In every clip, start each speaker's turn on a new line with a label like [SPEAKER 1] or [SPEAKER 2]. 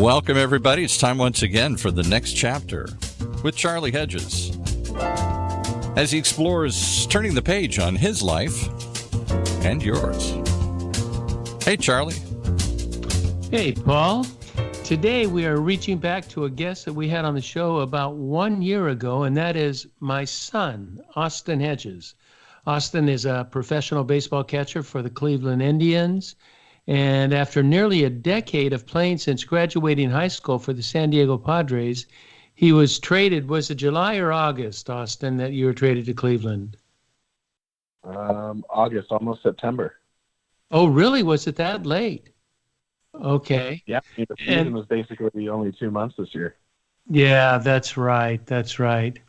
[SPEAKER 1] Welcome, everybody. It's time once again for the next chapter with Charlie Hedges as he explores turning the page on his life and yours. Hey, Charlie.
[SPEAKER 2] Hey, Paul. Today we are reaching back to a guest that we had on the show about 1 year ago, and that is my son, Austin Hedges. Austin is a professional baseball catcher for the Cleveland Indians. And after nearly a decade of playing since graduating high school for the San Diego Padres, he was traded. Was it July or August, Austin, that you were traded to Cleveland?
[SPEAKER 3] August, almost September.
[SPEAKER 2] Oh, really? Was it that late? Okay.
[SPEAKER 3] Yeah, the season was basically only 2 months this year.
[SPEAKER 2] Yeah, that's right. That's right.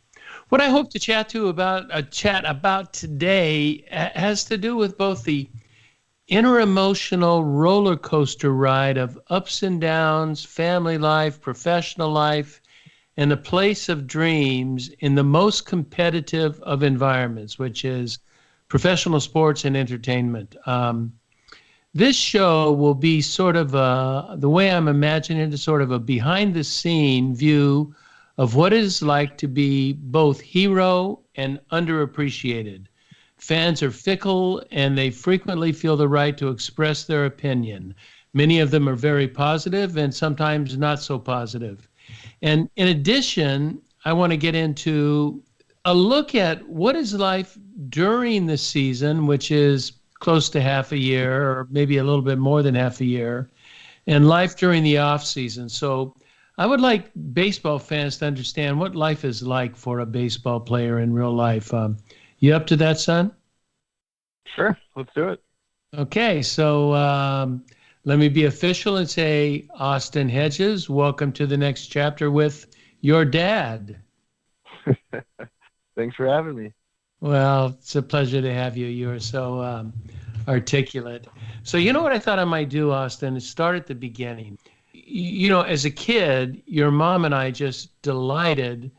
[SPEAKER 2] What I hope to chat about today has to do with both the inter-emotional roller coaster ride of ups and downs, family life, professional life, and the place of dreams in the most competitive of environments, which is professional sports and entertainment. This show will be sort of the way I'm imagining it is sort of a behind-the-scene view of what it is like to be both hero and underappreciated. Fans are fickle, and they frequently feel the right to express their opinion. Many of them are very positive and sometimes not so positive. And in addition, I want to get into a look at what is life during the season, which is close to half a year or maybe a little bit more than half a year, and life during the off season. So I would like baseball fans to understand what life is like for a baseball player in real life. You up to that, son?
[SPEAKER 3] Sure, let's do it.
[SPEAKER 2] Okay, so let me be official and say, Austin Hedges, welcome to the next chapter with your dad.
[SPEAKER 3] Thanks for having me.
[SPEAKER 2] Well, it's a pleasure to have you. You're so articulate. So you know what I thought I might do, Austin, is start at the beginning. You know, as a kid, your mom and I just delighted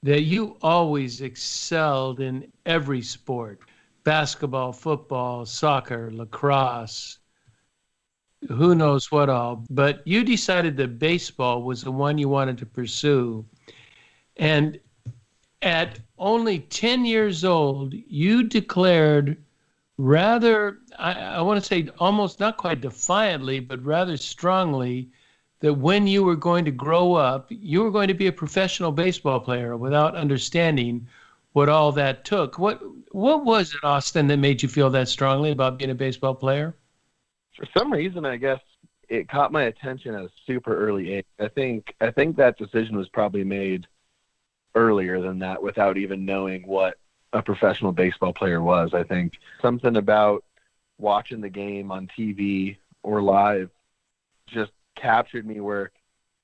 [SPEAKER 2] that you always excelled in every sport. Basketball, football, soccer, lacrosse, who knows what all. But you decided that baseball was the one you wanted to pursue. And at only 10 years old, you declared rather, I want to say almost not quite defiantly, but rather strongly, that when you were going to grow up, you were going to be a professional baseball player without understanding what all that took. What was it, Austin, that made you feel that strongly about being a baseball player?
[SPEAKER 3] For some reason, I guess it caught my attention at a super early age. I think that decision was probably made earlier than that without even knowing what a professional baseball player was. I think something about watching the game on TV or live just captured me, where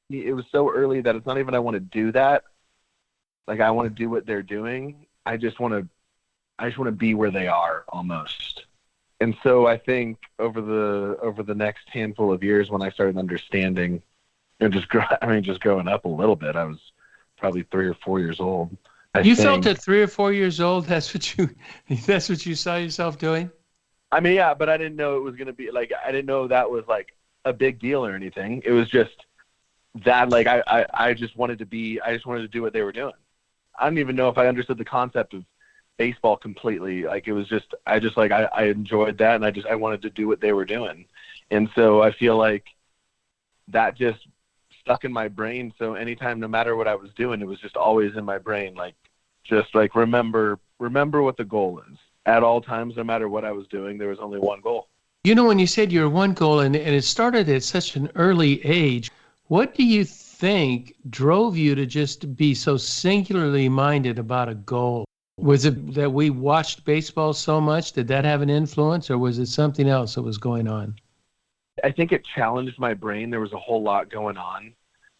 [SPEAKER 3] it was so early that it's not even I want to do that. Like, I want to do what they're doing. I just want to be where they are almost. And so I think over the next handful of years, when I started understanding and just growing up a little bit, I was probably 3 or 4 years old.
[SPEAKER 2] You felt at 3 or 4 years old that's what you saw yourself doing?
[SPEAKER 3] I mean, yeah, but I didn't know it was going to be like, I didn't know that was like a big deal or anything. It was just that, like, I just wanted to do what they were doing. I don't even know if I understood the concept of baseball completely. Like, it was just, I enjoyed that, and I wanted to do what they were doing. And so I feel like that just stuck in my brain. So anytime, no matter what I was doing, it was just always in my brain. Like, just like, remember what the goal is at all times. No matter what I was doing, there was only one goal.
[SPEAKER 2] You know, when you said your one goal, and it started at such an early age, what do you think drove you to just be so singularly minded about a goal? Was it that we watched baseball so much? Did that have an influence, or was it something else that was going on?
[SPEAKER 3] I think it challenged my brain. There was a whole lot going on,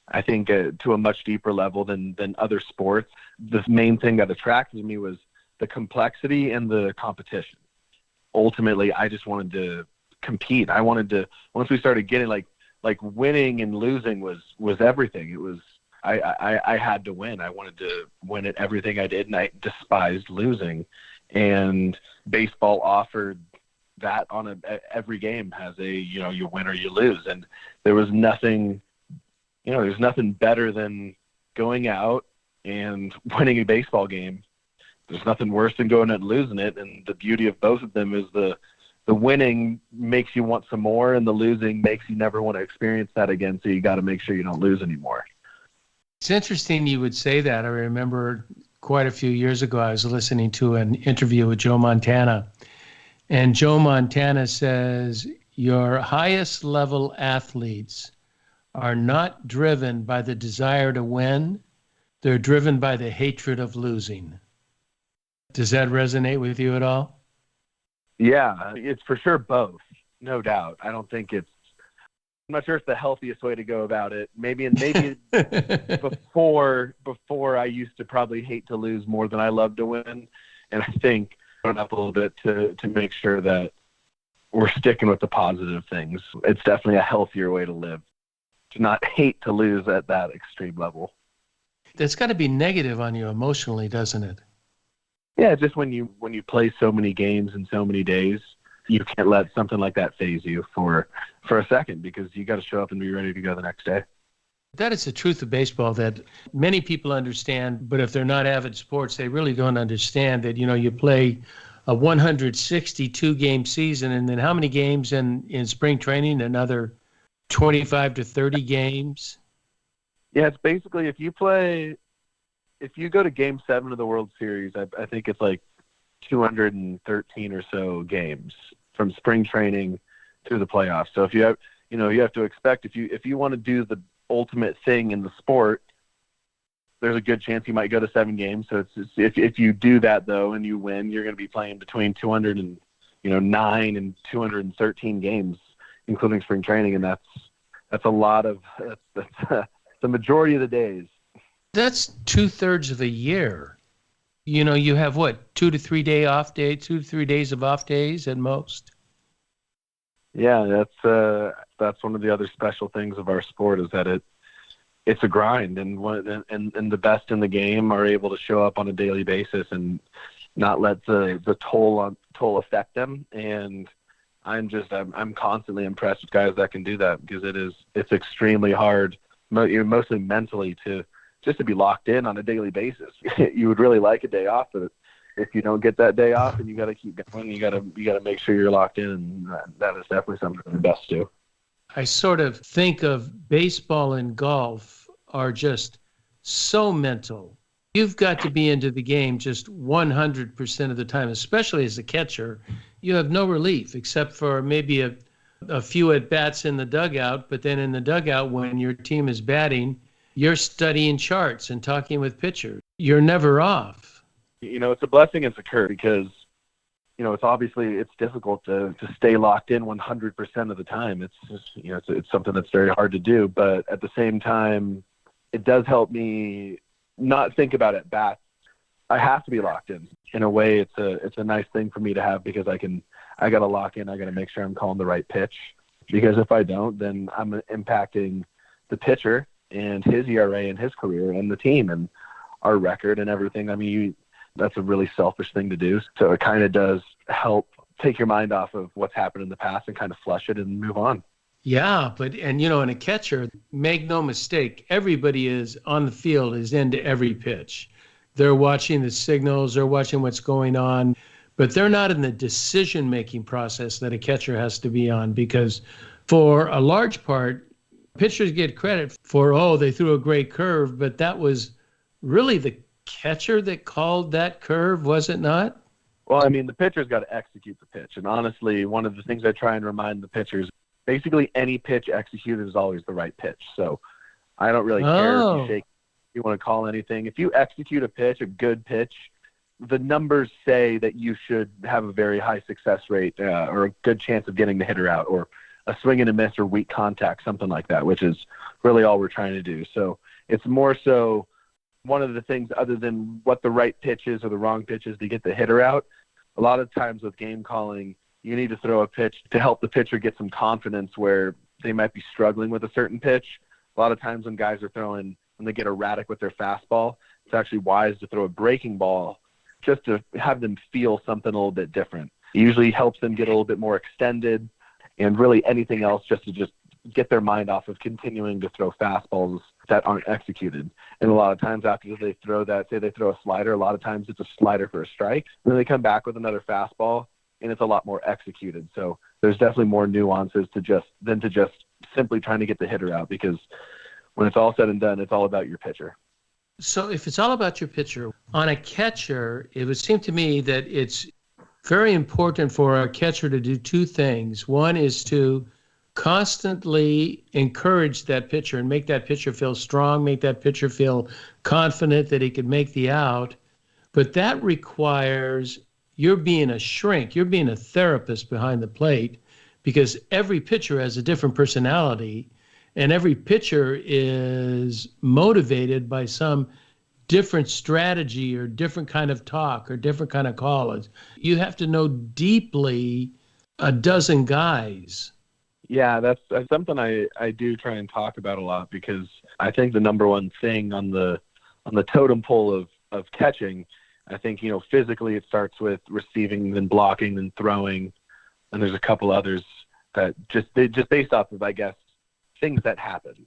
[SPEAKER 3] I think, to a much deeper level than other sports. The main thing that attracted me was the complexity and the competition. Ultimately, I just wanted to compete. I wanted to, once we started getting like winning and losing was everything. It was, I had to win. I wanted to win at everything I did, and I despised losing. And baseball offered that on every game has a, you win or you lose. And there was nothing there's nothing better than going out and winning a baseball game. There's nothing worse than going out and losing it. And the beauty of both of them is the winning makes you want some more, and the losing makes you never want to experience that again. So you got to make sure you don't lose anymore.
[SPEAKER 2] It's interesting you would say that. I remember quite a few years ago, I was listening to an interview with Joe Montana. And Joe Montana says, your highest level athletes are not driven by the desire to win. They're driven by the hatred of losing. Does that resonate with you at all?
[SPEAKER 3] Yeah, it's for sure both, no doubt. I'm not sure it's the healthiest way to go about it. Maybe before I used to probably hate to lose more than I love to win. And I think going up a little bit to make sure that we're sticking with the positive things. It's definitely a healthier way to live, to not hate to lose at that extreme level.
[SPEAKER 2] That's got to be negative on you emotionally, doesn't it?
[SPEAKER 3] Yeah, just when you play so many games in so many days, you can't let something like that faze you for a second, because you got to show up and be ready to go the next day.
[SPEAKER 2] That is the truth of baseball that many people understand, but if they're not avid sports, they really don't understand that, you play a 162-game season, and then how many games in spring training? Another 25 to 30 games?
[SPEAKER 3] Yeah, it's basically if you go to Game 7 of the World Series, I think it's like 213 or so games from spring training through the playoffs. So if you have to expect if you want to do the ultimate thing in the sport, there's a good chance you might go to 7 games. So if you do that though and you win, you're going to be playing between 209 and 213 games, including spring training, and that's a lot of that's the majority of the days.
[SPEAKER 2] That's 2/3 of a year. You have 2 to 3 day off days, 2 to 3 days of off days at most.
[SPEAKER 3] Yeah, that's one of the other special things of our sport is that it's a grind, and the best in the game are able to show up on a daily basis and not let the toll affect them. And I'm constantly impressed with guys that can do that, because it's extremely hard, mostly mentally, to be locked in on a daily basis. You would really like a day off, but if you don't get that day off and you got to keep going, you got to make sure you're locked in, and that is definitely something the best do.
[SPEAKER 2] I sort of think of baseball and golf are just so mental. You've got to be into the game just 100% of the time, especially as a catcher. You have no relief except for maybe a few at-bats in the dugout, but then in the dugout when your team is batting, you're studying charts and talking with pitchers. You're never off.
[SPEAKER 3] It's a blessing and it's a curse, because it's difficult to stay locked in 100% of the time. It's just, it's something that's very hard to do, but at the same time, it does help me not think about at bats. I have to be locked in. In a way, it's a nice thing for me to have, because I got to lock in. I got to make sure I'm calling the right pitch, because if I don't, then I'm impacting the pitcher and his ERA and his career and the team and our record and everything. I mean, that's a really selfish thing to do. So it kind of does help take your mind off of what's happened in the past and kind of flush it and move on.
[SPEAKER 2] Yeah, in a catcher, make no mistake, everybody is on the field, is into every pitch. They're watching the signals, they're watching what's going on, but they're not in the decision-making process that a catcher has to be on, because for a large part, pitchers get credit for, they threw a great curve, but that was really the catcher that called that curve, was it not?
[SPEAKER 3] Well, I mean, the pitcher's got to execute the pitch. And honestly, one of the things I try and remind the pitchers, basically any pitch executed is always the right pitch. So I don't really care if you shake, if you want to call anything. If you execute a pitch, a good pitch, the numbers say that you should have a very high success rate or a good chance of getting the hitter out, or a swing and a miss or weak contact, something like that, which is really all we're trying to do. So it's more so one of the things, other than what the right pitch is or the wrong pitch is to get the hitter out. A lot of times with game calling, you need to throw a pitch to help the pitcher get some confidence where they might be struggling with a certain pitch. A lot of times when guys are throwing, when they get erratic with their fastball, it's actually wise to throw a breaking ball just to have them feel something a little bit different. It usually helps them get a little bit more extended, and really anything else just to get their mind off of continuing to throw fastballs that aren't executed. And a lot of times after they throw that, say they throw a slider, a lot of times it's a slider for a strike, and then they come back with another fastball, and it's a lot more executed. So there's definitely more nuances to just simply trying to get the hitter out, because when it's all said and done, it's all about your pitcher.
[SPEAKER 2] So if it's all about your pitcher, on a catcher, it would seem to me that it's very important for a catcher to do two things. One is to constantly encourage that pitcher and make that pitcher feel strong, make that pitcher feel confident that he can make the out. But that requires you're being a shrink, you're being a therapist behind the plate, because every pitcher has a different personality, and every pitcher is motivated by some different strategy or different kind of talk or different kind of call. You have to know deeply a dozen guys.
[SPEAKER 3] Yeah, that's something I do try and talk about a lot, because I think the number one thing on the totem pole of catching, I think, physically it starts with receiving, then blocking, then throwing, and there's a couple others that just based off of, I guess, things that happen.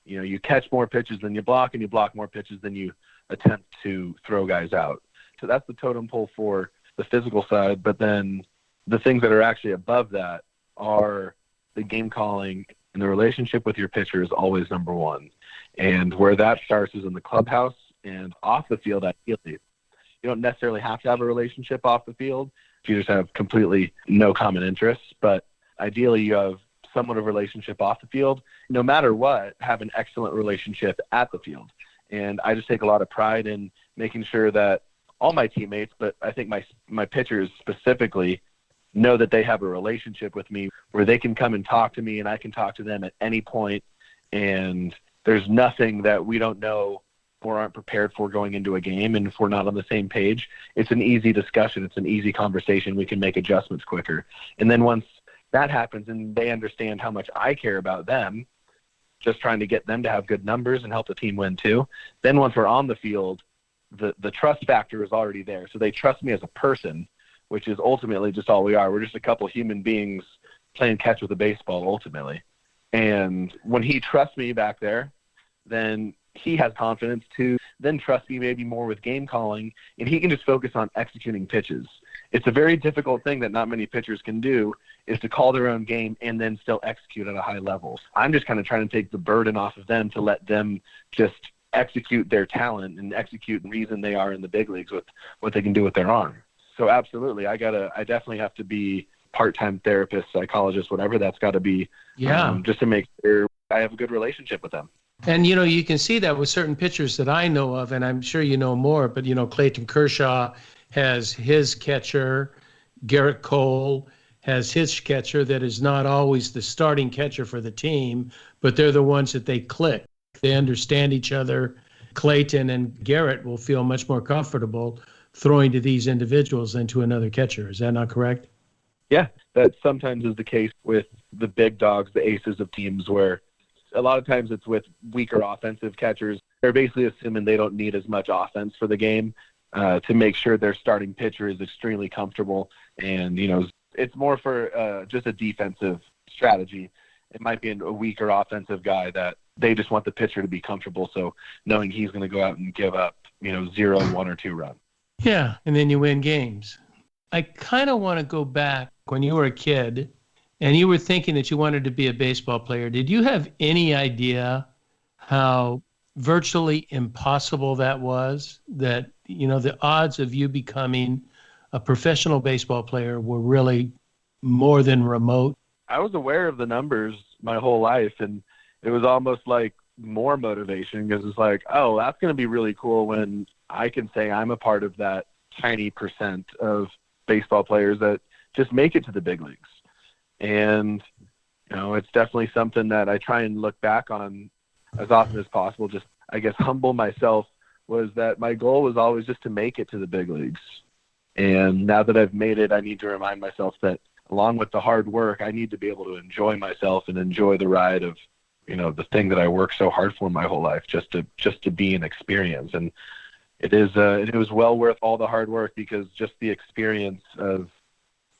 [SPEAKER 3] You catch more pitches than you block, and you block more pitches than you attempt to throw guys out. So that's the totem pole for the physical side. But then the things that are actually above that are the game calling, and the relationship with your pitcher is always number one. And where that starts is in the clubhouse and off the field. Ideally, you don't necessarily have to have a relationship off the field. You just have completely no common interests. But ideally, you have somewhat of a relationship off the field. No matter what, have an excellent relationship at the field. And I just take a lot of pride in making sure that all my teammates, but I think my pitchers specifically, know that they have a relationship with me where they can come and talk to me, and I can talk to them at any point, and there's nothing that we don't know or aren't prepared for going into a game. And if we're not on the same page, it's an easy discussion. It's an easy conversation. We can make adjustments quicker. And then once that happens and they understand how much I care about them, just trying to get them to have good numbers and help the team win too, then once we're on the field, the trust factor is already there. So they trust me as a person, which is ultimately just all we are. We're just a couple human beings playing catch with a baseball ultimately. And when he trusts me back there, then he has confidence to then trust me maybe more with game calling, and he can just focus on executing pitches. It's a very difficult thing that not many pitchers can do, is to call their own game and then still execute at a high level. I'm just kind of trying to take the burden off of them to let them just execute their talent and execute the reason they are in the big leagues with what they can do with their arm. So absolutely, I definitely have to be part-time therapist, psychologist, whatever that's got to be, just to make sure I have a good relationship with them.
[SPEAKER 2] And, you can see that with certain pitchers that I know of, and I'm sure you know more, but, Clayton Kershaw has his catcher. Garrett Cole has his catcher that is not always the starting catcher for the team, but they're the ones that they click. They understand each other. Clayton and Garrett will feel much more comfortable throwing to these individuals than to another catcher. Is that not correct?
[SPEAKER 3] Yeah, that sometimes is the case with the big dogs, the aces of teams, where a lot of times it's with weaker offensive catchers. They're basically assuming they don't need as much offense for the game to make sure their starting pitcher is extremely comfortable. And, it's more for just a defensive strategy. It might be a weaker offensive guy that they just want the pitcher to be comfortable. So knowing he's going to go out and give up, 0, 1, or 2 runs.
[SPEAKER 2] Yeah, and then you win games. I kind of want to go back when you were a kid and you were thinking that you wanted to be a baseball player. Did you have any idea how virtually impossible that was? That, the odds of you becoming a professional baseball player were really more than remote?
[SPEAKER 3] I was aware of the numbers my whole life, and it was almost like more motivation, because it's like, oh, that's going to be really cool when I can say I'm a part of that tiny percent of baseball players that just make it to the big leagues. And, it's definitely something that I try and look back on as often as possible. Just, I guess, humble myself, was that my goal was always just to make it to the big leagues. And now that I've made it, I need to remind myself that along with the hard work, I need to be able to enjoy myself and enjoy the ride of, the thing that I worked so hard for my whole life, just to be an experience. And it was well worth all the hard work, because just the experience of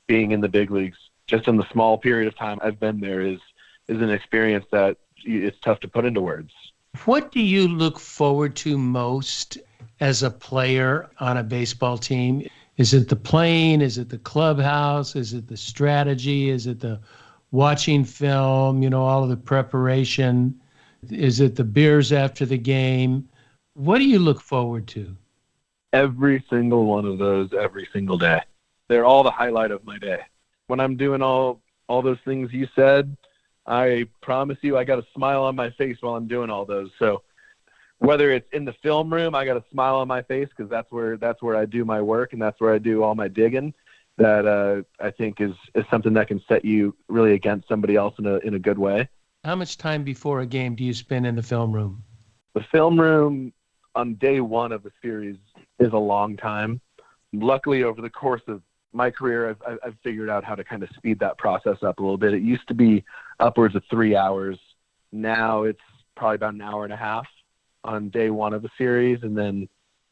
[SPEAKER 3] being in the big leagues, just in the small period of time I've been there, is is an experience that it's tough to put into words.
[SPEAKER 2] What do you look forward to most as a player on a baseball team? Is it the plane? Is it the clubhouse? Is it the strategy? Is it the watching film, all of the preparation? Is it the beers after the game? What do you look forward to?
[SPEAKER 3] Every single one of those, every single day. They're all the highlight of my day. When I'm doing all those things you said, I promise you I got a smile on my face while I'm doing all those. So whether it's in the film room, I got a smile on my face because that's where I do my work and that's where I do all my digging. That I think is something that can set you really against somebody else in a good way.
[SPEAKER 2] How much time before a game do you spend in the film room?
[SPEAKER 3] The film room on day one of the series is a long time. Luckily, over the course of my career, I've figured out how to kind of speed that process up a little bit. It used to be upwards of 3 hours. Now it's probably about an hour and a half on day one of the series, and then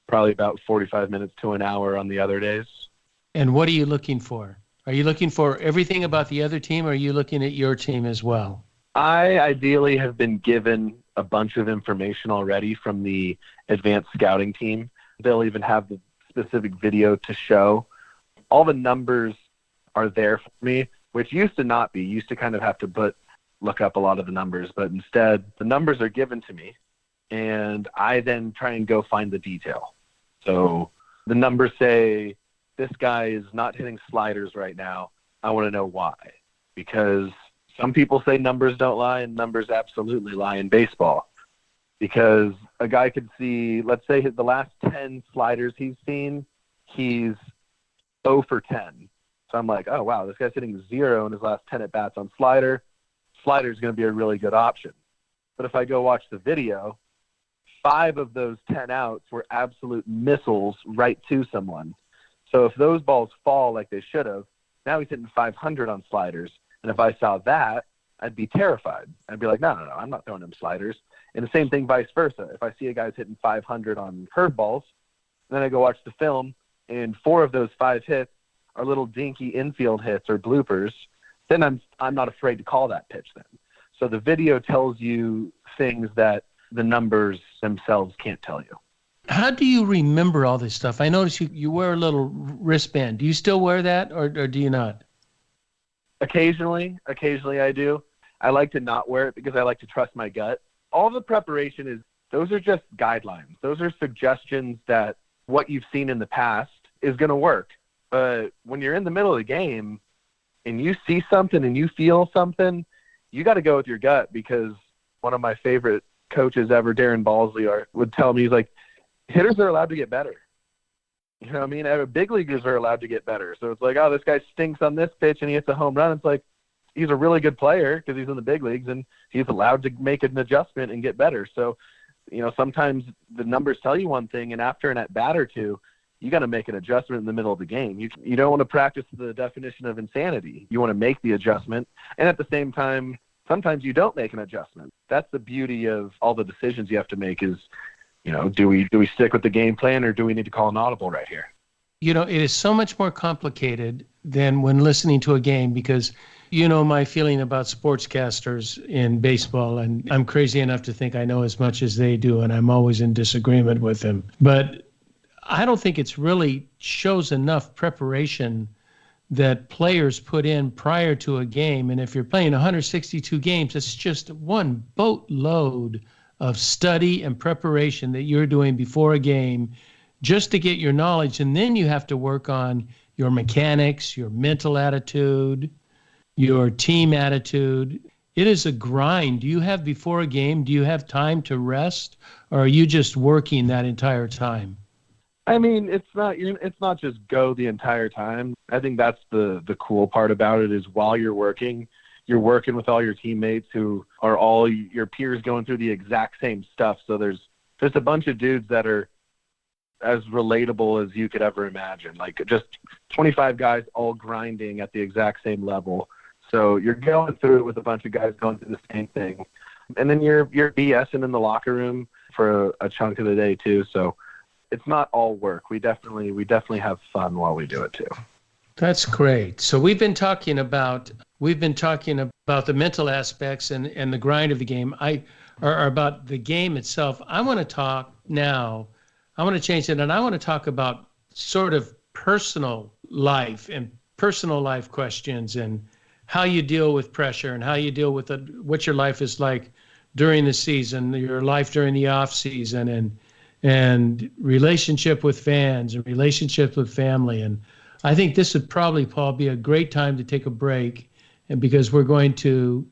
[SPEAKER 3] probably about 45 minutes to an hour on the other days.
[SPEAKER 2] And what are you looking for? Are you looking for everything about the other team, or are you looking at your team as well?
[SPEAKER 3] I ideally have been given a bunch of information already from the advanced scouting team. They'll even have the specific video to show. All the numbers are there for me, which used to not be. Used to kind of have to look up a lot of the numbers, but instead the numbers are given to me, and I then try and go find the detail. So the numbers say, this guy is not hitting sliders right now. I want to know why. Because some people say numbers don't lie, and numbers absolutely lie in baseball. Because a guy could see, let's say the last 10 sliders he's seen, he's 0 for 10. So I'm like, oh, wow, this guy's hitting 0 in his last 10 at-bats on slider. Slider's going to be a really good option. But if I go watch the video, 5 of those 10 outs were absolute missiles right to someone. So if those balls fall like they should have, now he's hitting 500 on sliders. And if I saw that, I'd be terrified. I'd be like, no, I'm not throwing him sliders. And the same thing vice versa. If I see a guy's hitting 500 on curveballs, then I go watch the film, and 4 of those 5 hits are little dinky infield hits or bloopers, then I'm not afraid to call that pitch then. So the video tells you things that the numbers themselves can't tell you.
[SPEAKER 2] How do you remember all this stuff? I notice you wear a little wristband. Do you still wear that, or do you not?
[SPEAKER 3] Occasionally I do. I like to not wear it because I like to trust my gut. All the preparation those are just guidelines. Those are suggestions that what you've seen in the past is going to work. But when you're in the middle of the game and you see something and you feel something, you got to go with your gut, because one of my favorite coaches ever, Darren Balsley, would tell me, he's like, hitters are allowed to get better. You know what I mean? Big leaguers are allowed to get better. So it's like, oh, this guy stinks on this pitch and he hits a home run. It's like, he's a really good player because he's in the big leagues and he's allowed to make an adjustment and get better. So, sometimes the numbers tell you one thing, and after an at-bat or two, you got to make an adjustment in the middle of the game. You don't want to practice the definition of insanity. You want to make the adjustment. And at the same time, sometimes you don't make an adjustment. That's the beauty of all the decisions you have to make is, do we stick with the game plan, or do we need to call an audible right here?
[SPEAKER 2] It is so much more complicated than when listening to a game, because my feeling about sportscasters in baseball, and I'm crazy enough to think I know as much as they do, and I'm always in disagreement with them. But I don't think it's really shows enough preparation that players put in prior to a game. And if you're playing 162 games, it's just one boatload of study and preparation that you're doing before a game just to get your knowledge. And then you have to work on your mechanics, your mental attitude, your team attitude. It is a grind. Do you have before a game, do you have time to rest, or are you just working that entire time?
[SPEAKER 3] I mean, it's not just go the entire time. I think that's the cool part about it, is while you're working with all your teammates who are all your peers going through the exact same stuff. So there's just a bunch of dudes that are as relatable as you could ever imagine. Like just 25 guys all grinding at the exact same level. So you're going through it with a bunch of guys going through the same thing. And then you're BSing in the locker room for a chunk of the day too. So it's not all work. We definitely have fun while we do it too.
[SPEAKER 2] That's great. So we've been talking about we've been talking about the mental aspects and the grind of the game. Or about the game itself. I want to talk now. I want to change it, and I want to talk about sort of personal life and personal life questions and how you deal with pressure and how you deal with what your life is like during the season, your life during the off season, and relationship with fans and relationship with family. And I think this would probably, Paul, be a great time to take a break, and because we're going to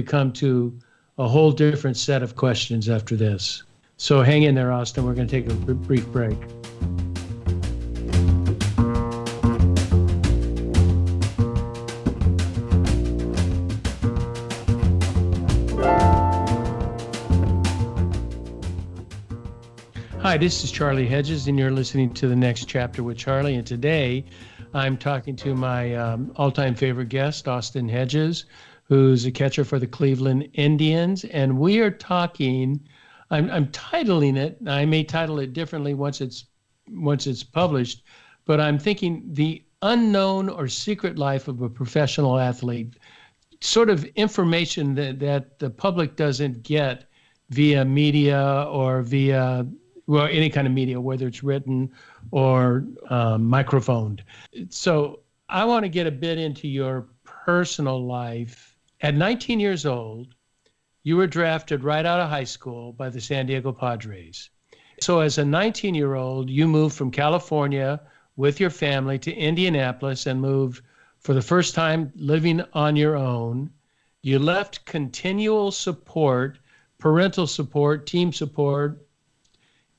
[SPEAKER 2] come to a whole different set of questions after this. So hang in there, Austin. We're going to take a brief break. Hi, this is Charlie Hedges, and you're listening to The Next Chapter with Charlie. And today I'm talking to my all-time favorite guest, Austin Hedges, who's a catcher for the Cleveland Indians. And we are talking, I'm titling it, I may title it differently once it's published, but I'm thinking The Unknown or Secret Life of a Professional Athlete, sort of information that the public doesn't get via media or via, well, any kind of media, whether it's written or microphoned. So I want to get a bit into your personal life. At 19 years old, you were drafted right out of high school by the San Diego Padres. So as a 19-year-old, you moved from California with your family to Indianapolis and moved for the first time living on your own. You left continual support, parental support, team support,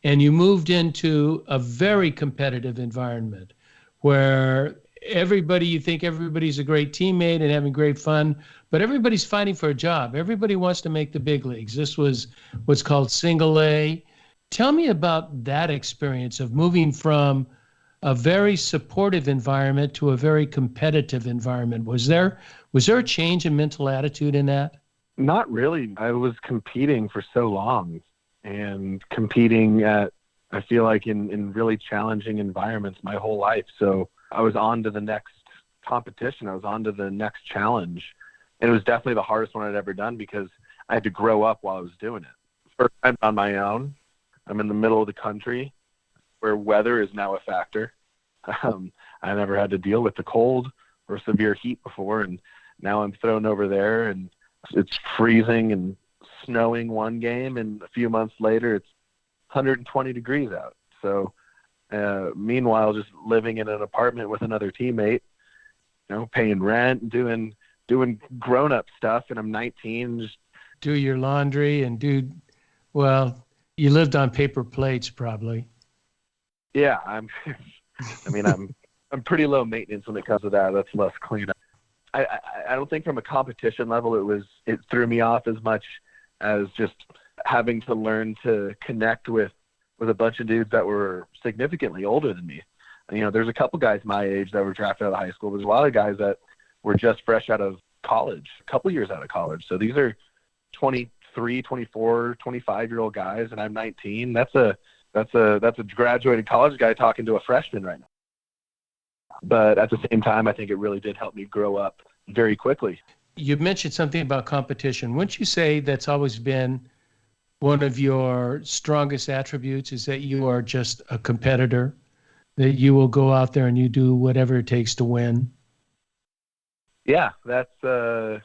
[SPEAKER 2] and you moved into a very competitive environment where you think everybody's a great teammate and having great fun, but everybody's fighting for a job. Everybody wants to make the big leagues. This was what's called single A. Tell me about that experience of moving from a very supportive environment to a very competitive environment. Was there a change in mental attitude in that?
[SPEAKER 3] Not really. I was competing for so long and competing I feel like in really challenging environments my whole life. So I was on to the next competition. I was on to the next challenge. And it was definitely the hardest one I'd ever done because I had to grow up while I was doing it. First time on my own. I'm in the middle of the country where weather is now a factor. I never had to deal with the cold or severe heat before, and now I'm thrown over there, and it's freezing and snowing one game, and a few months later it's 120 degrees out. So meanwhile, just living in an apartment with another teammate, paying rent and doing grown-up stuff, and I'm 19. Just
[SPEAKER 2] do your laundry and you lived on paper plates probably.
[SPEAKER 3] Yeah, I'm pretty low maintenance when it comes to that. That's less cleanup. I don't think from a competition level it threw me off as much as just having to learn to connect with a bunch of dudes that were significantly older than me. There's a couple guys my age that were drafted out of high school. There's a lot of guys that were just fresh out of college, a couple years out of college. So these are 23, 24, 25-year-old guys, and I'm 19. That's a graduated college guy talking to a freshman right now. But at the same time, I think it really did help me grow up very quickly.
[SPEAKER 2] You mentioned something about competition. Wouldn't you say that's always been one of your strongest attributes, is that you are just a competitor, that you will go out there and you do whatever it takes to win?
[SPEAKER 3] Yeah, that's I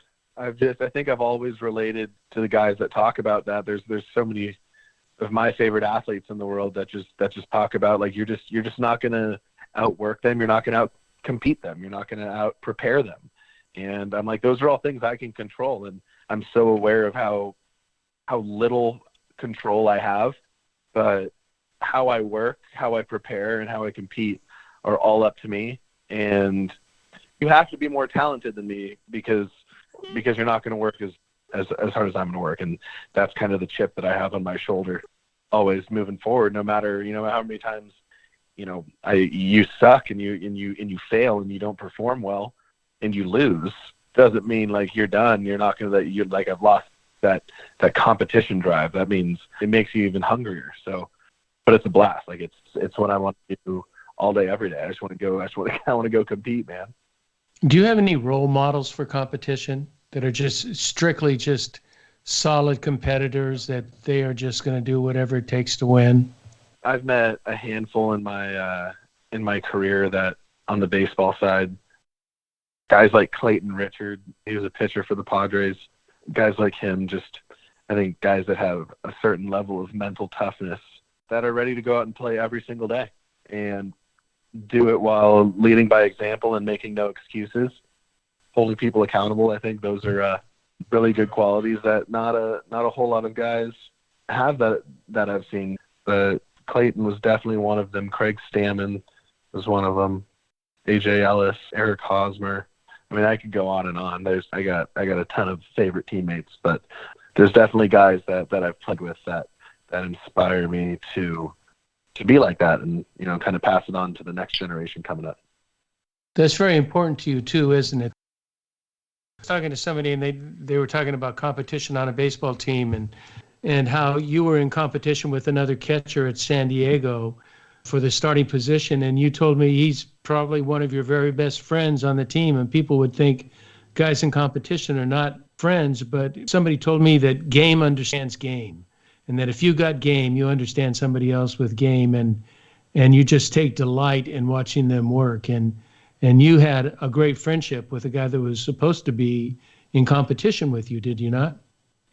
[SPEAKER 3] think I've always related to the guys that talk about that. There's so many of my favorite athletes in the world that just talk about, like, you're just not going to outwork them, you're not going to out compete them, you're not going to out prepare them. And I'm like, those are all things I can control, and I'm so aware of how little control I have, but how I work, how I prepare, and how I compete are all up to me. And you have to be more talented than me because you're not going to work as hard as I'm going to work. And that's kind of the chip that I have on my shoulder, always moving forward, no matter, how many times, you suck and you fail and you don't perform well and you lose, doesn't mean like you're done. You're not going to, I've lost that competition drive. That means it makes you even hungrier. So, but it's a blast. Like it's what I want to do all day, every day. I want to go compete, man.
[SPEAKER 2] Do you have any role models for competition that are just strictly just solid competitors that they are just going to do whatever it takes to win?
[SPEAKER 3] I've met a handful in my career that on the baseball side, guys like Clayton Richard, he was a pitcher for the Padres. Guys like him, just I think guys that have a certain level of mental toughness that are ready to go out and play every single day and do it while leading by example and making no excuses, holding people accountable. I think those are really good qualities that not a whole lot of guys have that I've seen. But Clayton was definitely one of them. Craig Stammen was one of them. AJ Ellis, Eric Hosmer. I mean, I could go on and on. I got a ton of favorite teammates, but there's definitely guys that I've played with that inspire me to be like that and, kind of pass it on to the next generation coming up.
[SPEAKER 2] That's very important to you too, isn't it? I was talking to somebody and they were talking about competition on a baseball team and how you were in competition with another catcher at San Diego for the starting position, and you told me he's probably one of your very best friends on the team, and people would think guys in competition are not friends, but somebody told me that game understands game, and that if you got game, you understand somebody else with game, and you just take delight in watching them work, and you had a great friendship with a guy that was supposed to be in competition with you, did you not?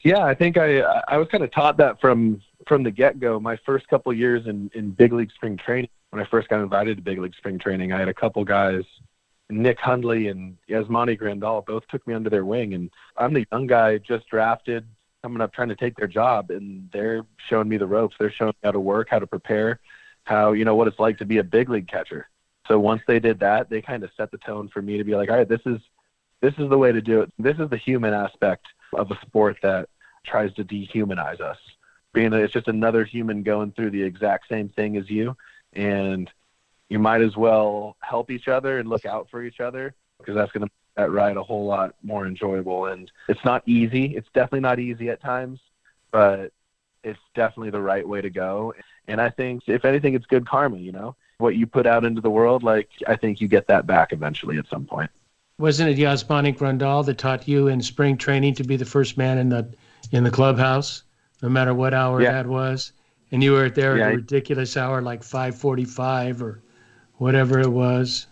[SPEAKER 3] Yeah, I think I was kind of taught that from the get-go. My first couple of years in big league spring training, when I first got invited to big league spring training, I had a couple guys, Nick Hundley and Yasmani Grandal, both took me under their wing. And I'm the young guy just drafted, coming up trying to take their job, and they're showing me the ropes. They're showing me how to work, how to prepare, how, what it's like to be a big league catcher. So once they did that, they kind of set the tone for me to be like, all right, this is the way to do it. This is the human aspect of a sport that tries to dehumanize us. Being it's just another human going through the exact same thing as you, and you might as well help each other and look out for each other, because that's going to make that ride a whole lot more enjoyable. And it's not easy. It's definitely not easy at times, but it's definitely the right way to go. And I think, if anything, it's good karma, What you put out into the world, I think you get that back eventually at some point.
[SPEAKER 2] Wasn't it Yasmani Grandal that taught you in spring training to be the first man in the clubhouse, no matter what hour that was? And you were there at a ridiculous hour, like 5:45 or whatever it was.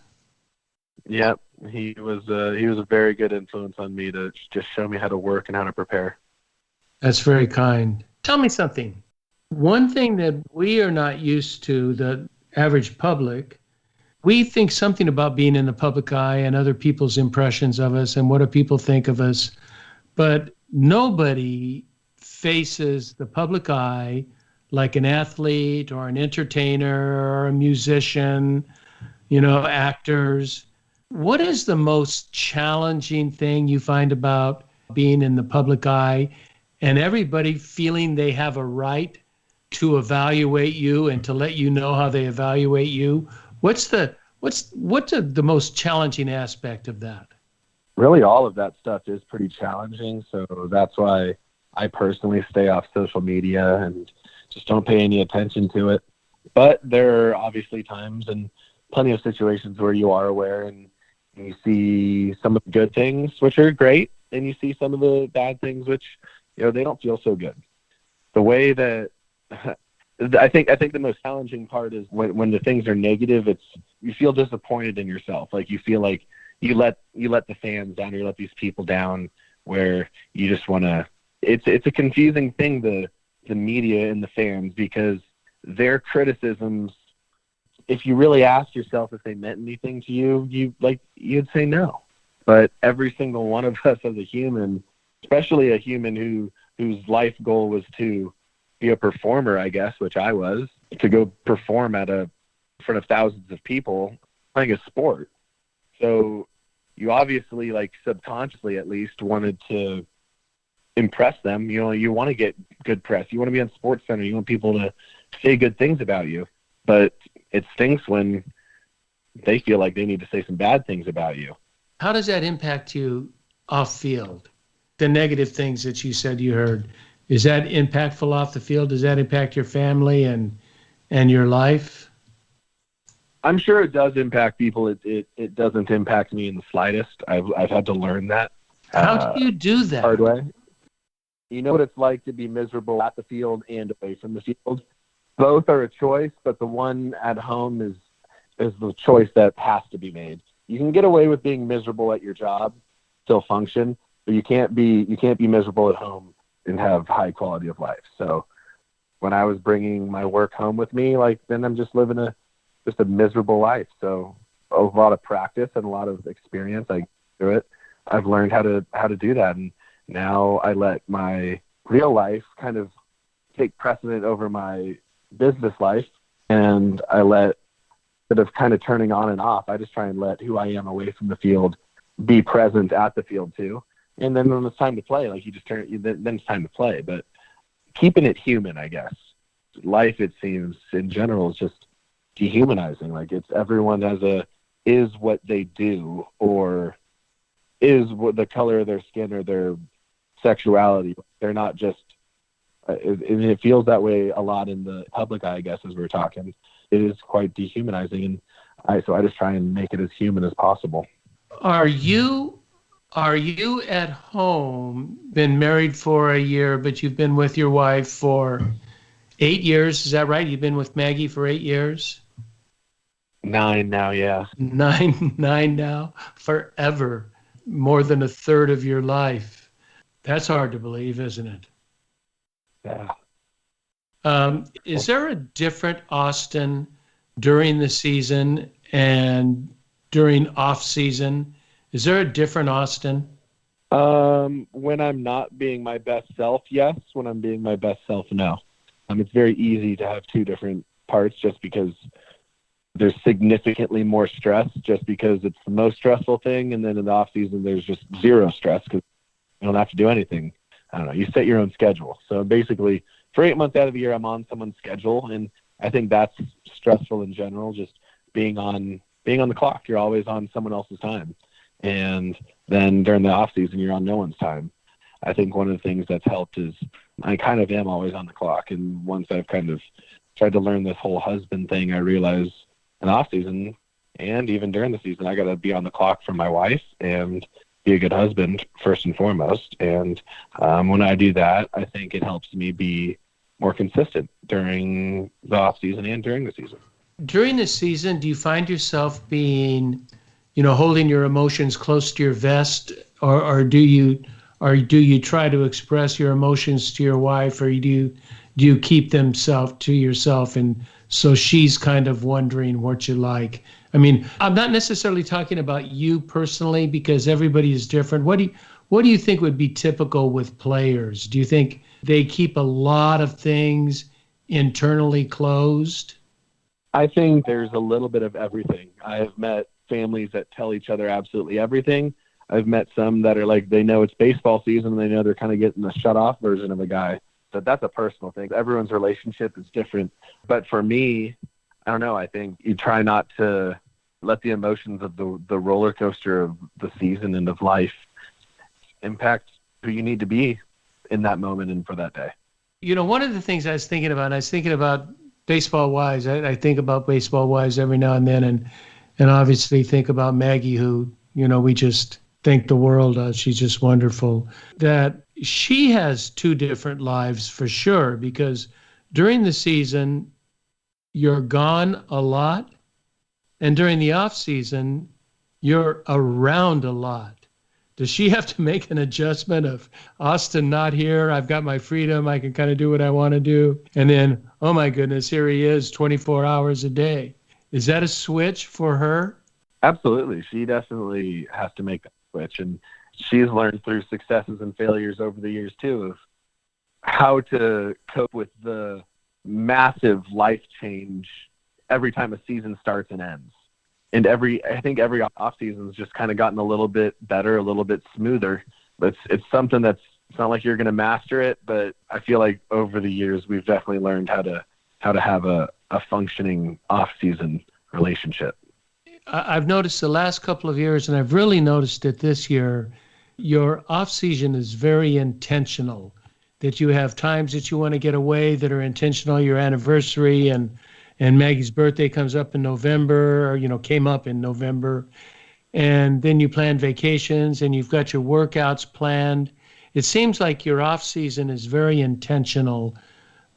[SPEAKER 3] Yeah, he was a very good influence on me to just show me how to work and how to prepare.
[SPEAKER 2] That's very kind. Tell me something. One thing that we are not used to, the average public, we think something about being in the public eye and other people's impressions of us and what do people think of us, but nobody faces the public eye like an athlete or an entertainer or a musician, actors. What is the most challenging thing you find about being in the public eye and everybody feeling they have a right to evaluate you and to let you know how they evaluate you? What's the most challenging aspect of that?
[SPEAKER 3] Really, all of that stuff is pretty challenging. So that's why I personally stay off social media and just don't pay any attention to it. But there are obviously times and plenty of situations where you are aware and you see some of the good things, which are great, and you see some of the bad things, which, they don't feel so good. The way that I think the most challenging part is when the things are negative, you feel disappointed in yourself. Like you feel like you let the fans down, or you let these people down, where you just want to. It's a confusing thing, the media and the fans, because their criticisms, if you really ask yourself if they meant anything to you, you'd say no. But every single one of us as a human, especially a human whose life goal was to be a performer, I guess, which I was, to go perform in front of thousands of people playing a sport. So you obviously, subconsciously at least, wanted to impress them. You want to get good press. You want to be on SportsCenter. You want people to say good things about you. But it stinks when they feel like they need to say some bad things about you.
[SPEAKER 2] How does that impact you off field? The negative things that you said you heard, is that impactful off the field? Does that impact your family and your life?
[SPEAKER 3] I'm sure it does impact people. It doesn't impact me in the slightest. I've had to learn that.
[SPEAKER 2] How do you do that?
[SPEAKER 3] Hard way. You know what it's like to be miserable at the field and away from the field. Both are a choice, but the one at home is the choice that has to be made. You can get away with being miserable at your job, still function, but you can't be miserable at home and have high quality of life. So when I was bringing my work home with me, like, then I'm just living a miserable life. So a lot of practice and a lot of experience, I through it. I've learned how to do that, and now I let my real life kind of take precedent over my business life, and I let, instead of kind of turning on and off, I just try and let who I am away from the field be present at the field too. And then when it's time to play, like, then it's time to play. But keeping it human, I guess. Life, it seems, in general, is just dehumanizing. Like, it's everyone is what they do, or is what the color of their skin or their sexuality. They're not just, it feels that way a lot in the public eye, I guess, as we're talking. It is quite dehumanizing, and so I just try and make it as human as possible.
[SPEAKER 2] Are you at home, been married for a year, but you've been with your wife for 8 years? Is that right? You've been with Maggie for 8 years?
[SPEAKER 3] 9 now, yeah.
[SPEAKER 2] Nine now? Forever. More than a third of your life. That's hard to believe, isn't it?
[SPEAKER 3] Yeah.
[SPEAKER 2] Is there a different Austin during the season and during off season? Is there a different Austin?
[SPEAKER 3] When I'm not being my best self, yes. When I'm being my best self, no. It's very easy to have two different parts just because there's significantly more stress just because it's the most stressful thing. And then in the off season, there's just zero stress because you don't have to do anything. I don't know. You set your own schedule. So basically, for 8 months out of the year, I'm on someone's schedule, and I think that's stressful in general. Just being on the clock, you're always on someone else's time, and then during the off season, you're on no one's time. I think one of the things that's helped is I kind of am always on the clock, and once I've kind of tried to learn this whole husband thing, I realize in off season and even during the season, I got to be on the clock for my wife and be a good husband first and foremost. And when I do that, I think it helps me be more consistent during the off season and during the season.
[SPEAKER 2] During the season, do you find yourself being, holding your emotions close to your vest, or do you try to express your emotions to your wife, or do you keep them to yourself, and so she's kind of wondering what you like? I mean, I'm not necessarily talking about you personally because everybody is different. What do you think would be typical with players? Do you think they keep a lot of things internally closed?
[SPEAKER 3] I think there's a little bit of everything. I've met families that tell each other absolutely everything. I've met some that are like, they know it's baseball season and they know they're kind of getting the shut-off version of a guy. So that's a personal thing. Everyone's relationship is different. But for me, I don't know, I think you try not to let the emotions of the roller coaster of the season and of life impact who you need to be in that moment and for that day.
[SPEAKER 2] One of the things I was thinking about baseball-wise, I think about baseball-wise every now and then, and obviously think about Maggie, who, we just think the world of. She's just wonderful. That she has two different lives for sure, because during the season, you're gone a lot, and during the off season, you're around a lot. Does she have to make an adjustment of Austin not here? I've got my freedom. I can kind of do what I want to do. And then, oh my goodness, here he is 24 hours a day. Is that a switch for her?
[SPEAKER 3] Absolutely. She definitely has to make that switch. And she's learned through successes and failures over the years too of how to cope with the massive life change every time a season starts and ends. And I think every off season's just kind of gotten a little bit better, a little bit smoother. But it's something it's not like you're going to master it, but I feel like over the years we've definitely learned how to have a functioning off season relationship.
[SPEAKER 2] I've noticed the last couple of years, and I've really noticed it this year, your off season is very intentional. That you have times that you want to get away that are intentional, your anniversary and and Maggie's birthday comes up in November, or, came up in November, and then you plan vacations and you've got your workouts planned. It seems like your off season is very intentional,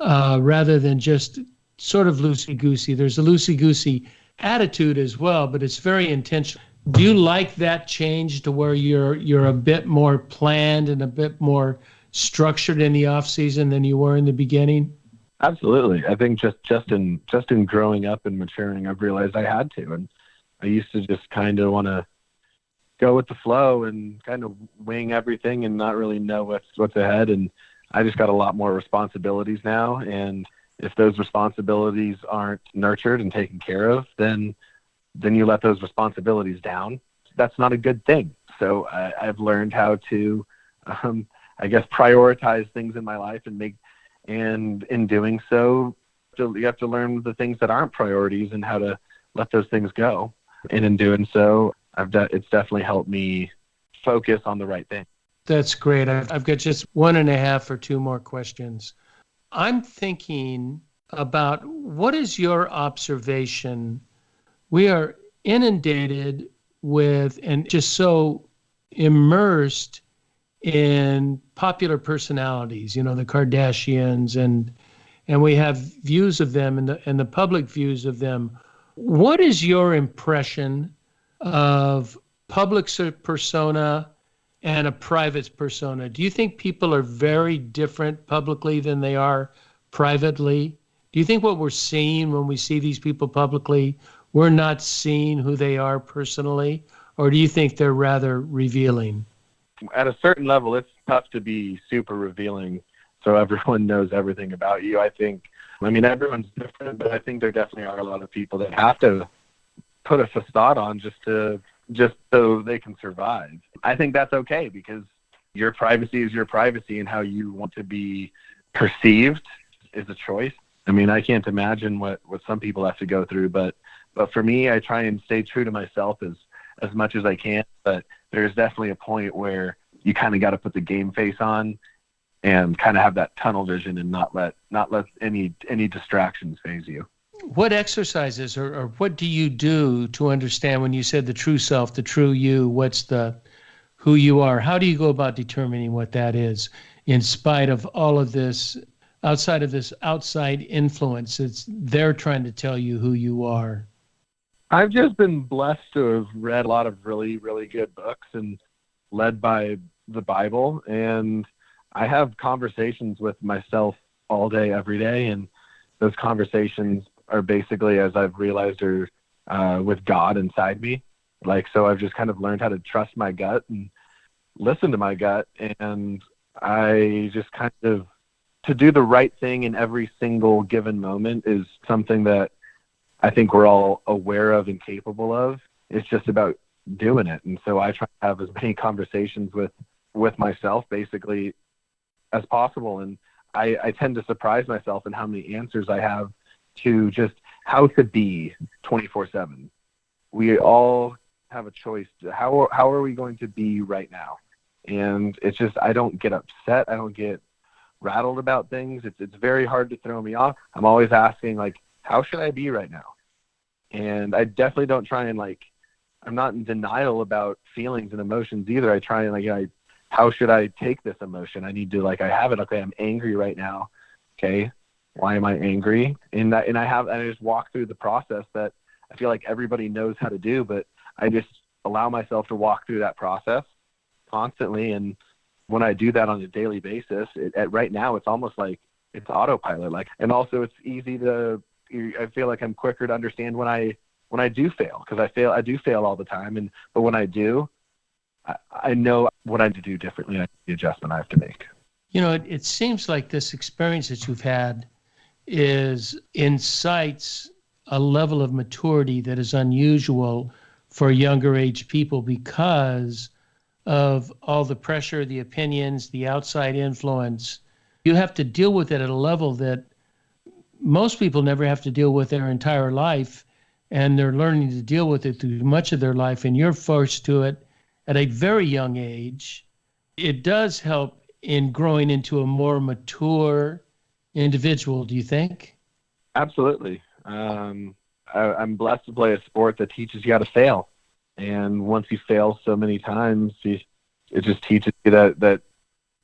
[SPEAKER 2] rather than just sort of loosey-goosey. There's a loosey-goosey attitude as well, but it's very intentional. Do you like that change to where you're a bit more planned and a bit more structured in the off season than you were in the beginning?
[SPEAKER 3] Absolutely. I think just in growing up and maturing, I've realized I had to. And I used to just kind of want to go with the flow and kind of wing everything and not really know what's ahead. And I just got a lot more responsibilities now. And if those responsibilities aren't nurtured and taken care of, then you let those responsibilities down. That's not a good thing. So I've learned how to, prioritize things in my life and in doing so, you have to learn the things that aren't priorities and how to let those things go. And in doing so, it's definitely helped me focus on the right thing.
[SPEAKER 2] That's great. I've got just 1.5 or 2 more questions. I'm thinking about, what is your observation? We are inundated with and just so immersed in popular personalities, the Kardashians, and we have views of them and the public views of them. What is your impression of public persona and a private persona? Do you think people are very different publicly than they are privately? Do you think what we're seeing when we see these people publicly, we're not seeing who they are personally? Or do you think they're rather revealing?
[SPEAKER 3] At a certain level, it's tough to be super revealing so everyone knows everything about you. Everyone's different, but I think there definitely are a lot of people that have to put a facade on just so they can survive. I think that's okay, because your privacy is your privacy, and how you want to be perceived is a choice. I can't imagine what some people have to go through, but for me, I try and stay true to myself as much as I can. But there's definitely a point where you kind of got to put the game face on and kind of have that tunnel vision and not let any distractions phase you.
[SPEAKER 2] What exercises or what do you do to understand, when you said the true self, the true you, what's the who you are? How do you go about determining what that is, in spite of all of this, outside of this outside influence? They're trying to tell you who you are.
[SPEAKER 3] I've just been blessed to have read a lot of really, really good books and led by the Bible. And I have conversations with myself all day, every day. And those conversations are basically, as I've realized, are with God inside me. So I've just kind of learned how to trust my gut and listen to my gut. And I just kind of, to do the right thing in every single given moment is something that I think we're all aware of and capable of. It's just about doing it. And so I try to have as many conversations with myself basically as possible. And I tend to surprise myself in how many answers I have to just how to be 24/7. We all have a choice. How are we going to be right now? And it's just, I don't get upset. I don't get rattled about things. It's very hard to throw me off. I'm always asking, how should I be right now? And I definitely don't try and I'm not in denial about feelings and emotions either. I try and how should I take this emotion? I need to I have it. Okay, I'm angry right now. Okay, why am I angry? And I just walk through the process that I feel like everybody knows how to do, but I just allow myself to walk through that process constantly. And when I do that on a daily basis, right now it's almost like it's autopilot. And also it's easy to. I feel like I'm quicker to understand when I do fail, because I do fail all the time. But when I do, I know what I need to do differently. I the adjustment I have to make.
[SPEAKER 2] It seems like this experience that you've had incites a level of maturity that is unusual for younger age people, because of all the pressure, the opinions, the outside influence. You have to deal with it at a level that most people never have to deal with their entire life, and they're learning to deal with it through much of their life, and you're forced to it at a very young age. It does help in growing into a more mature individual, do you think?
[SPEAKER 3] Absolutely. I'm blessed to play a sport that teaches you how to fail. And once you fail so many times, it just teaches you that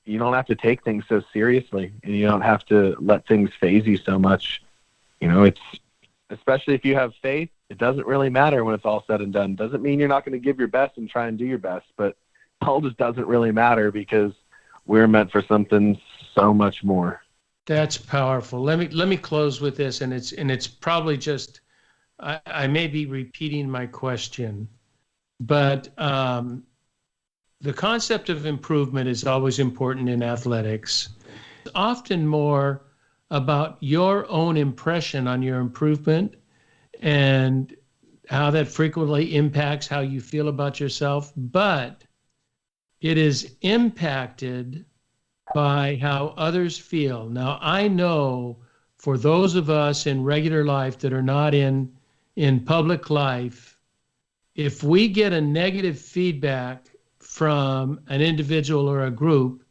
[SPEAKER 3] you don't have to take things so seriously, and you don't have to let things phase you so much. It's, especially if you have faith, it doesn't really matter when it's all said and done. Doesn't mean you're not going to give your best and try and do your best, but all just doesn't really matter because we're meant for something so much more.
[SPEAKER 2] That's powerful. Let me close with this, and it's probably just I may be repeating my question, but the concept of improvement is always important in athletics. It's often more about your own impression on your improvement and how that frequently impacts how you feel about yourself, but it is impacted by how others feel. Now, I know for those of us in regular life that are not in public life, if we get a negative feedback from an individual or a group,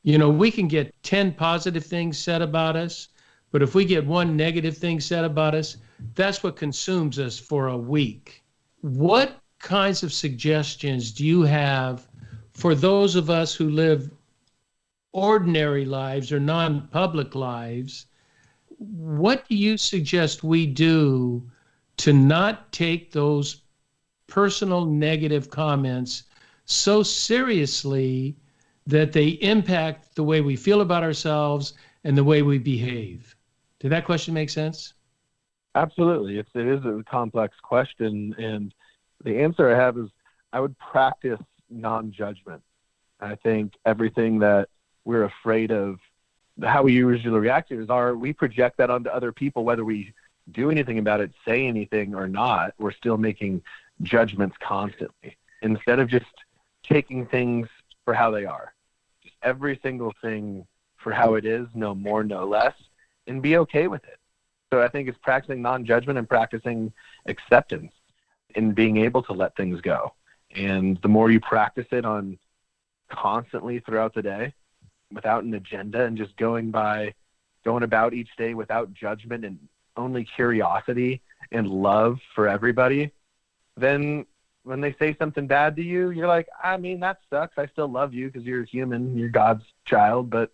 [SPEAKER 2] we can get 10 positive things said about us, but if we get one negative thing said about us, that's what consumes us for a week. What kinds of suggestions do you have for those of us who live ordinary lives or non-public lives? What do you suggest we do to not take those personal negative comments so seriously that they impact the way we feel about ourselves and the way we behave? Did that question make sense?
[SPEAKER 3] Absolutely. It is a complex question, and the answer I have is I would practice non-judgment. I think everything that we're afraid of, how we usually react to is we project that onto other people, whether we do anything about it, say anything or not. We're still making judgments constantly instead of just taking things for how they are. Just every single thing for how it is, no more, no less, and be okay with it. So I think it's practicing non-judgment and practicing acceptance and being able to let things go. And the more you practice it on constantly throughout the day without an agenda and just going about each day without judgment and only curiosity and love for everybody, then when they say something bad to you, you're like, I mean, that sucks. I still love you because you're a human, you're God's child, but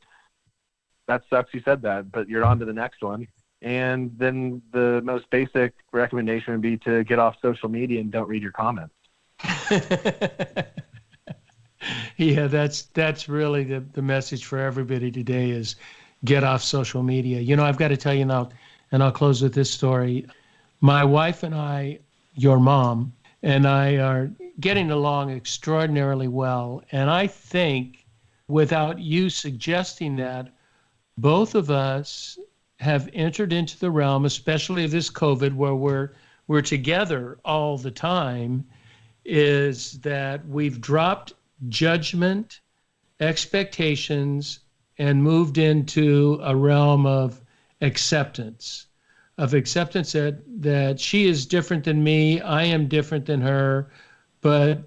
[SPEAKER 3] that sucks you said that, but you're on to the next one. And then the most basic recommendation would be to get off social media and don't read your comments.
[SPEAKER 2] Yeah, that's really the message for everybody today is get off social media. I've got to tell you now, and I'll close with this story. My wife and I, your mom, and I are getting along extraordinarily well. And I think without you suggesting that, both of us have entered into the realm, especially of this COVID, where we're together all the time, is that we've dropped judgment, expectations, and moved into a realm of acceptance that she is different than me, I am different than her, but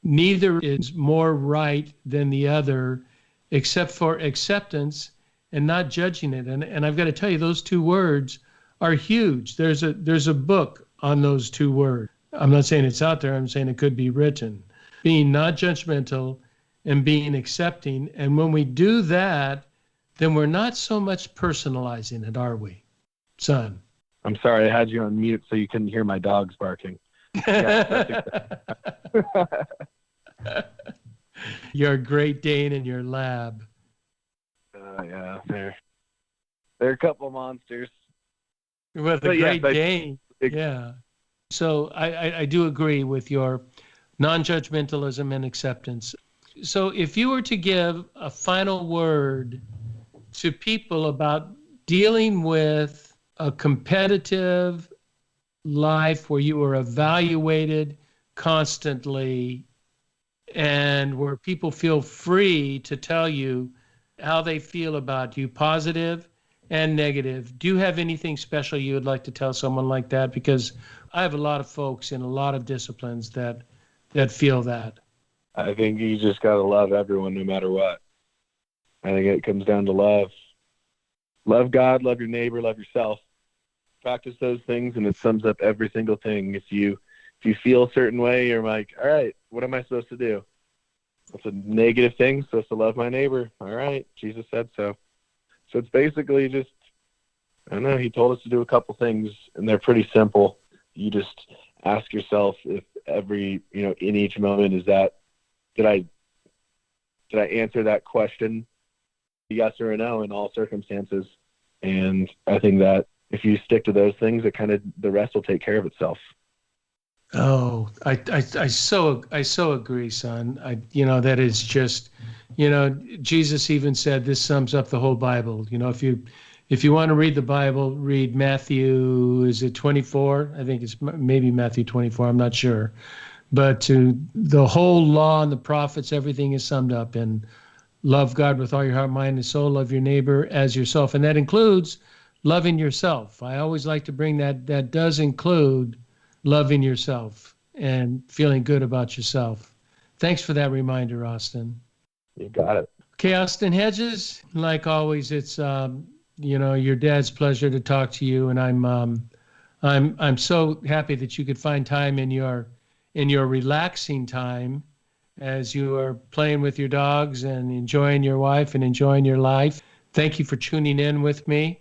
[SPEAKER 2] neither is more right than the other, except for acceptance and not judging it. And I've got to tell you, those two words are huge. There's a book on those two words. I'm not saying it's out there. I'm saying it could be written. Being not judgmental and being accepting. And when we do that, then we're not so much personalizing it, are we, son?
[SPEAKER 3] I'm sorry, I had you on mute so you couldn't hear my dogs barking. Yeah,
[SPEAKER 2] You're a Great Dane in your lab.
[SPEAKER 3] Yeah, they're a couple monsters.
[SPEAKER 2] Well, the Great Dane, yeah. So I do agree with your non-judgmentalism and acceptance. So if you were to give a final word to people about dealing with a competitive life where you are evaluated constantly and where people feel free to tell you how they feel about you, positive and negative, do you have anything special you would like to tell someone like that? Because I have a lot of folks in a lot of disciplines that feel that.
[SPEAKER 3] I think you just got to love everyone no matter what. I think it comes down to love. Love God, love your neighbor, love yourself. practice those things, and it sums up every single thing. If you feel a certain way, you're like, all right, what am I supposed to do? It's a negative thing, supposed to love my neighbor. All right, Jesus said so. So it's basically just, I don't know, he told us to do a couple things, and they're pretty simple. You just ask yourself if every, in each moment, did I answer that question yes or a no in all circumstances? And I think that if you stick to those things, the rest will take care of itself.
[SPEAKER 2] Oh, I so agree, son. That is just, Jesus even said this sums up the whole Bible. If you want to read the Bible, read Matthew, is it 24? I think it's maybe Matthew 24. I'm not sure. But to the whole law and the prophets, everything is summed up in love God with all your heart, mind, and soul, love your neighbor as yourself. And that includes loving yourself. I always like to bring that does include loving yourself and feeling good about yourself. Thanks for that reminder, Austin.
[SPEAKER 3] You got it.
[SPEAKER 2] Okay, Austin Hedges, like always, it's your dad's pleasure to talk to you, and I'm so happy that you could find time in your relaxing time as you are playing with your dogs and enjoying your wife and enjoying your life. Thank you for tuning in with me,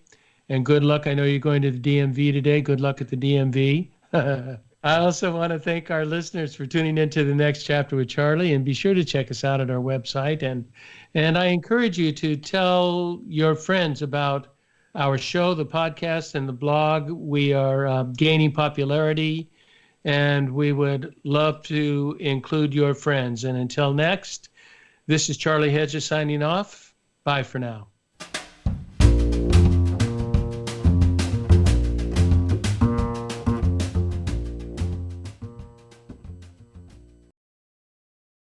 [SPEAKER 2] and good luck. I know you're going to the DMV today. Good luck at the DMV. I also want to thank our listeners for tuning into the next chapter with Charlie, and be sure to check us out at our website. And I encourage you to tell your friends about our show, the podcast, and the blog. We are gaining popularity, and we would love to include your friends. And until next, this is Charlie Hedges signing off. Bye for now.